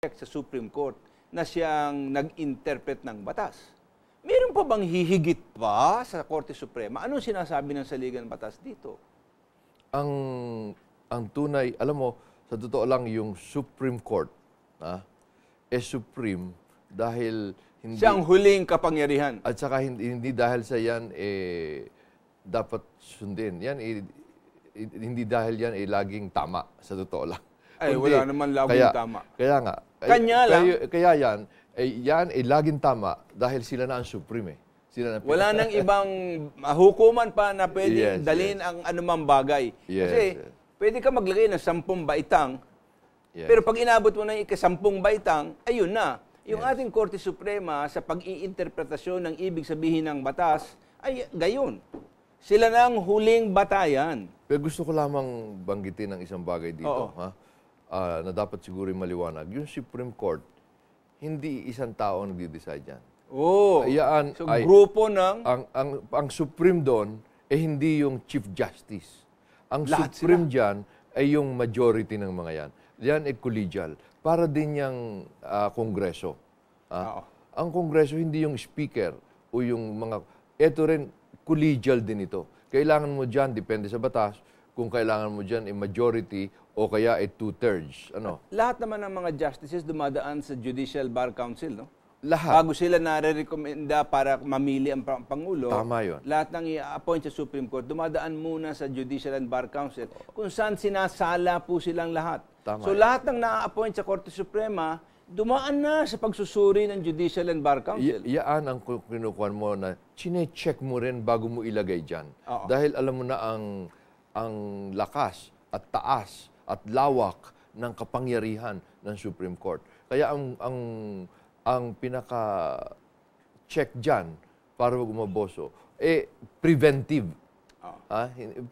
sa Supreme Court na siyang nag-interpret ng batas. Meron pa bang hihigit pa sa Korte Suprema? Anong sinasabi ng saligang batas dito? Ang tunay, alam mo, sa totoo lang, yung Supreme Court, supreme dahil hindi... Siyang huling kapangyarihan. At saka hindi dahil sa yan, dapat sundin. Yan, hindi dahil yan, laging tama, sa totoo lang. Ay, kundi, wala naman laging tama. Kaya nga. Kanya lang. Kaya yan, laging tama dahil sila na ang supreme. Sila na wala nang ibang hukuman pa na pwede dalhin ang anumang bagay. Kasi pwede ka maglagay ng 10 baitang, pero pag inabot mo ng ika-10 baitang, ayun na. Yung ating Korte Suprema sa pag-iinterpretasyon ng ibig sabihin ng batas, ay gayon. Sila na ang huling batayan. Pero gusto ko lamang banggitin ng isang bagay dito. Na dapat siguro maliwanag. Yung Supreme Court, hindi isang tao ang nagde-decide yan. So, grupo ng... Ang Supreme doon, hindi yung Chief Justice. Ang Lahat Supreme sila. dyan ay yung majority ng mga yan. Yan ay collegial. Para din yung Kongreso. Ang Kongreso, hindi yung Speaker o yung mga... Ito rin, collegial din ito. Kailangan mo dyan, depende sa batas, kung kailangan mo dyan majority o kaya 2/3. Ano? Lahat naman ng mga justices dumadaan sa Judicial Bar Council, no? Lahat. Bago sila nare-recommenda para mamili ang Pangulo, tama yun. Lahat ng i-appoint sa Supreme Court, dumadaan muna sa Judicial and Bar Council, kung saan sinasala po silang lahat. Tama so lahat ng na-appoint sa Korte Suprema, dumaan na sa pagsusuri ng Judicial and Bar Council. Yaan ang kinukuhan mo na chine-check mo rin bago mo ilagay dyan. Dahil alam mo na ang lakas at taas at lawak ng kapangyarihan ng Supreme Court. Kaya ang pinaka-check dyan para umaboso, preventive.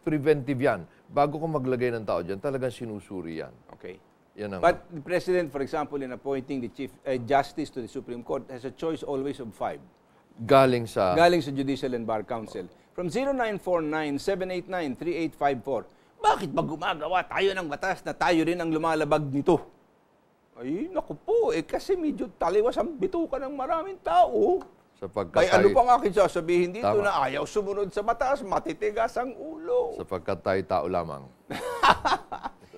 Preventive yan. Bago ko maglagay ng tao dyan, talagang sinusuri yan. Okay. Yan But the President, for example, in appointing the Chief Justice to the Supreme Court, has a choice always of 5. Galing sa Judicial and Bar Council. From 0949-789-3854, bakit ba gumagawa tayo ng batas na tayo rin ang lumalabag nito? Ay, naku po, kasi medyo taliwas ang bituka ng maraming tao. Ay, ano pang akin sasabihin dito na ayaw sumunod sa batas, matitigas ang ulo. Sapagkat tayo tao lamang.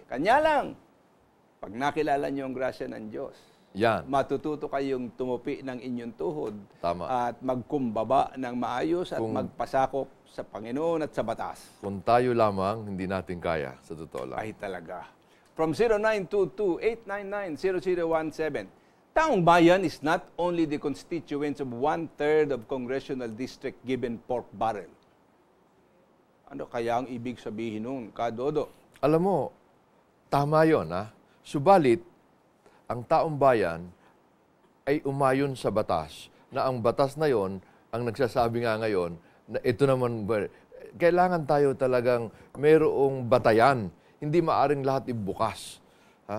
Kanya lang, pag nakilala niyo ang grasya ng Diyos, matututo kayong tumupi ng inyong tuhod at magkumbaba ng maayos at magpasakop sa Panginoon at sa batas. Kung tayo lamang, hindi natin kaya, sa totoo lang. Ay talaga. From 0922-899-0017, Taong Bayan is not only the constituents of 1/3 of congressional district given pork barrel. Ano kaya ang ibig sabihin nun, Kadodo? Alam mo, tama yun, Subalit, ang Taong Bayan ay umayon sa batas, na ang batas na yon ang nagsasabi nga ngayon, na ito naman, kailangan tayo talagang mayroong batayan. Hindi maaring lahat ibukas.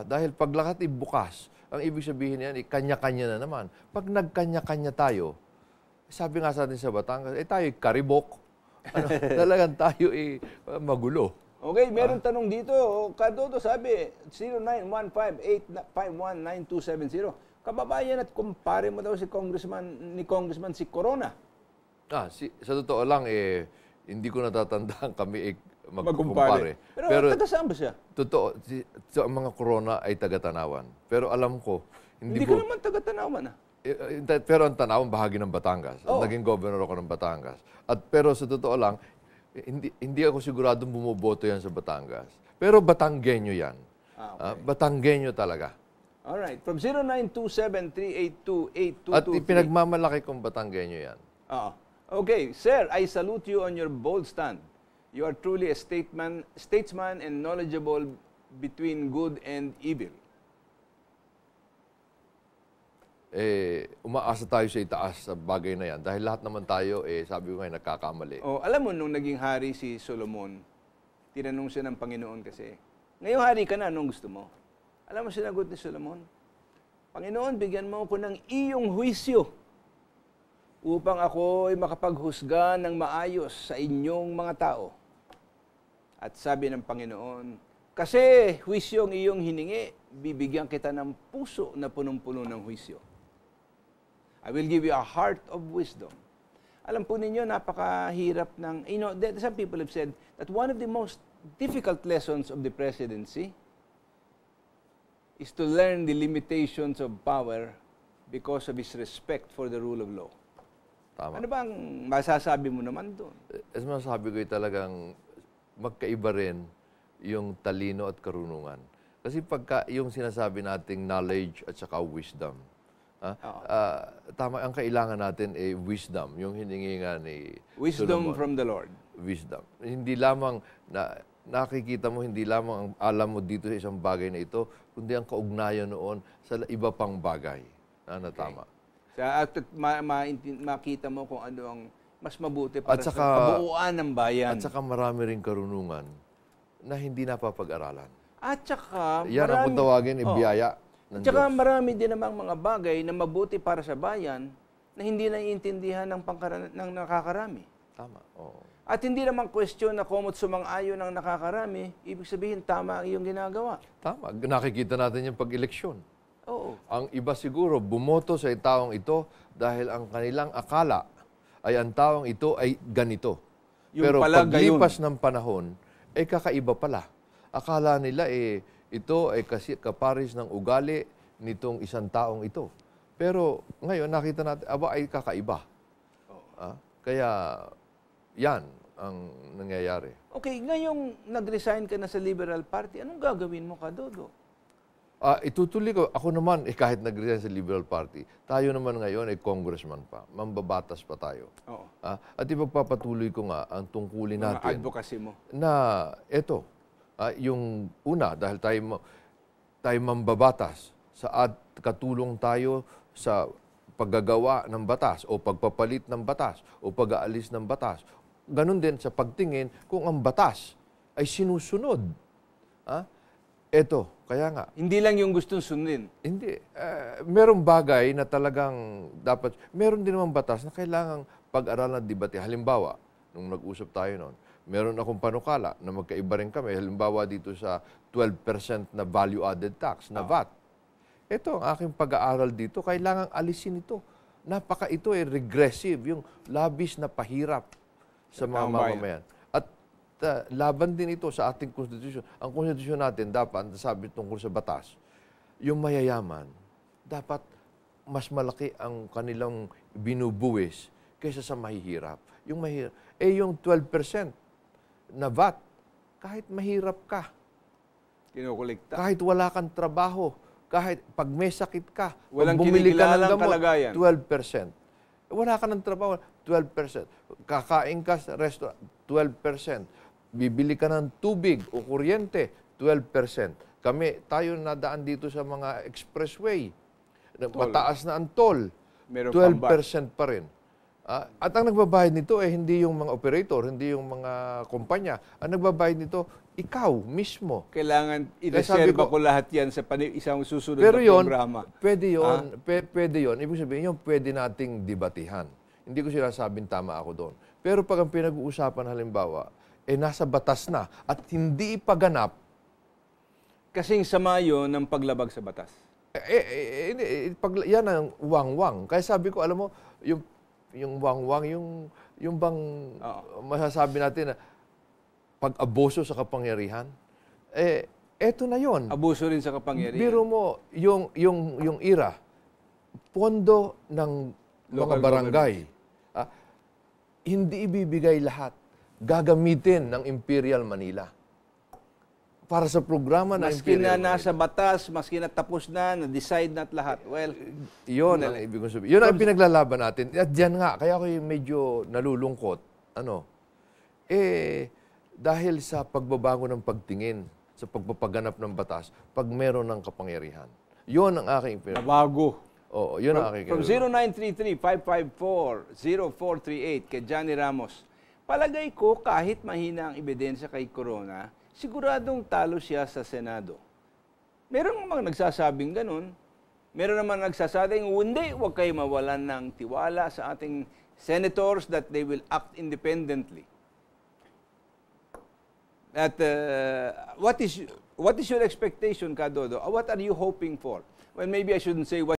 Dahil pag lahat ibukas, ang ibig sabihin yan, kanya-kanya na naman. Pag nagkanya-kanya tayo, sabi nga sa atin sa Batangas, tayo karibok. Talagang tayo magulo. Okay, meron tanong dito. Kadodo sabi, 0915-851-9270. Kababayan at kumpare mo daw si Congressman si Corona. Sa totoo lang, hindi ko natatandaan kami magkumpare. Pero taga saan ba siya? Totoo, ang mga Corona ay taga-Tanawan. Pero alam ko, hindi ka naman taga-Tanawan pero ang Tanawan bahagi ng Batangas. Naging governor ako ng Batangas. Pero sa totoo lang, hindi ako siguradong bumoboto yan sa Batangas. Pero Batanggenyo yan. Okay. Batanggenyo talaga. Alright. From 0927-382-8223. At ipinagmamalaki kong Batanggenyo yan. Okay. Sir, I salute you on your bold stand. You are truly a statesman and knowledgeable between good and evil. Umaasa tayo sa itaas sa bagay na yan. Dahil lahat naman tayo, sabi ko ngayon, nagkakamali. Alam mo, nung naging hari si Solomon, tinanong siya ng Panginoon kasi, ngayong hari ka na, anong gusto mo? Alam mo sinagot ni Solomon? Panginoon, bigyan mo ako ng iyong huwisyo upang ako ay makapaghusga ng maayos sa inyong mga tao. At sabi ng Panginoon, kasi huwisyo ang iyong hiningi, bibigyan kita ng puso na punong-puno ng huwisyo. I will give you a heart of wisdom. Alam po ninyo, napakahirap ng, some people have said that one of the most difficult lessons of the presidency is to learn the limitations of power because of his respect for the rule of law. Tama. Ano bang masasabi mo naman doon? Masasabi ko talagang magkaiba rin yung talino at karunungan. Kasi pagka yung sinasabi nating knowledge at saka wisdom, tama, ang kailangan natin ay wisdom, yung hiningi nga ni Wisdom Solomon. from the Lord. Wisdom. Hindi lamang nakikita mo, hindi lamang ang alam mo dito sa isang bagay na ito, kundi ang kaugnayan noon sa iba pang bagay na tama. At makita mo kung ano ang mas mabuti para sa kabuuan ng bayan. At saka marami ring karunungan na hindi napapag-aralan. At saka yan ang kung tawagin, biyaya ng Diyos. At saka marami din namang mga bagay na mabuti para sa bayan na hindi naiintindihan ng nakakarami. Tama. Oo. At hindi naman question na kumot sumang-ayon ng nakakarami, ibig sabihin tama ang iyong ginagawa. Tama. Nakikita natin yung pag-eleksyon. Oo. Ang iba siguro, bumoto sa taong ito dahil ang kanilang akala ay ang taong ito ay ganito. Pero paglipas ng panahon, kakaiba pala. Akala nila ito ay kasi kaparis ng ugali nitong isang taong ito. Pero ngayon nakita natin, ay kakaiba. Kaya yan ang nangyayari. Okay, ngayong nag-resign ka na sa Liberal Party, anong gagawin mo, Kadodo? Itutuloy ko. Ako naman, kahit nag-resign sa Liberal Party, tayo naman ngayon ay congressman pa. Mambabatas pa tayo. Oo. At ipagpapatuloy ko nga ang tungkulin natin. Mga advocacy mo. Na ito, yung una, dahil tayo mambabatas, at katulong tayo sa paggagawa ng batas o pagpapalit ng batas o pag-aalis ng batas. Ganon din sa pagtingin kung ang batas ay sinusunod. Eto, kaya nga. Hindi lang yung gustong sundin. Hindi. Merong bagay na talagang dapat, meron din naman batas na kailangang pag-aralan at debate. Halimbawa, nung nag-usap tayo noon, meron akong panukala na magkaiba rin kami. Halimbawa dito sa 12% na value-added tax, na VAT. Ito, ang aking pag-aaral dito, kailangang alisin ito. Ito ay regressive, yung labis na pahirap sa mga mamamayan. At laban din ito sa ating konstitusyon. Ang konstitusyon natin dapat, sabi tungkol sa batas, yung mayayaman, dapat mas malaki ang kanilang binubuwis kaysa sa mahihirap. Yung mahirap, yung 12% na VAT, kahit mahirap ka, kinukulikta. Kahit wala kang trabaho, kahit pag may sakit ka, walang bumili ka ng gamot, kalagayan. 12%. Wala ka ng trabaho, 12%. Kakain ka sa restaurant, 12%. Bibili ka ng tubig o kuryente, 12%. Tayo nadaan dito sa mga expressway. Mataas na ang toll, 12% pa rin. At ang nagbabayad nito hindi yung mga operator, hindi yung mga kumpanya. Ang nagbabayad nito, ikaw mismo. Kailangan i-reserve ko lahat yan sa isang susunod na programa. Pwede yun. Ibig sabihin yun, pwede nating debatihan. Hindi ko sinasabing tama ako doon. Pero pag ang pinag-uusapan halimbawa, nasa batas na at hindi ipaganap. Kasing sama yun ng paglabag sa batas. Yan ang wang-wang. Kaya sabi ko, alam mo, yung wang-wang, yung bang masasabi natin na pag-abuso sa kapangyarihan, eto na yon. Abuso rin sa kapangyarihan. Biro mo, yung IRA, pondo ng mga barangay, hindi ibibigay lahat. Gagamitin ng Imperial Manila para sa programa ng Imperial Manila. Maski na nasa batas, maski na tapos na-decide na lahat. Well, yun ang ibig kong sabihin. Yun ang pinaglalaban natin. At diyan nga, kaya ako medyo nalulungkot. Dahil sa pagbabago ng pagtingin, sa pagpapaganap ng batas, pag meron ng kapangyarihan. Yun ang aking nabago. Oo, yun ang aking From 0933-554-0438 kay Johnny Ramos. Palagay ko, kahit mahina ang ebidensya kay Corona, siguradong talo siya sa Senado. Meron mga nagsasabing ganun. Meron naman nagsasabing, hindi, huwag kayo mawalan ng tiwala sa ating senators that they will act independently. At what is your expectation, Kadodo? What are you hoping for? Well, maybe I shouldn't say what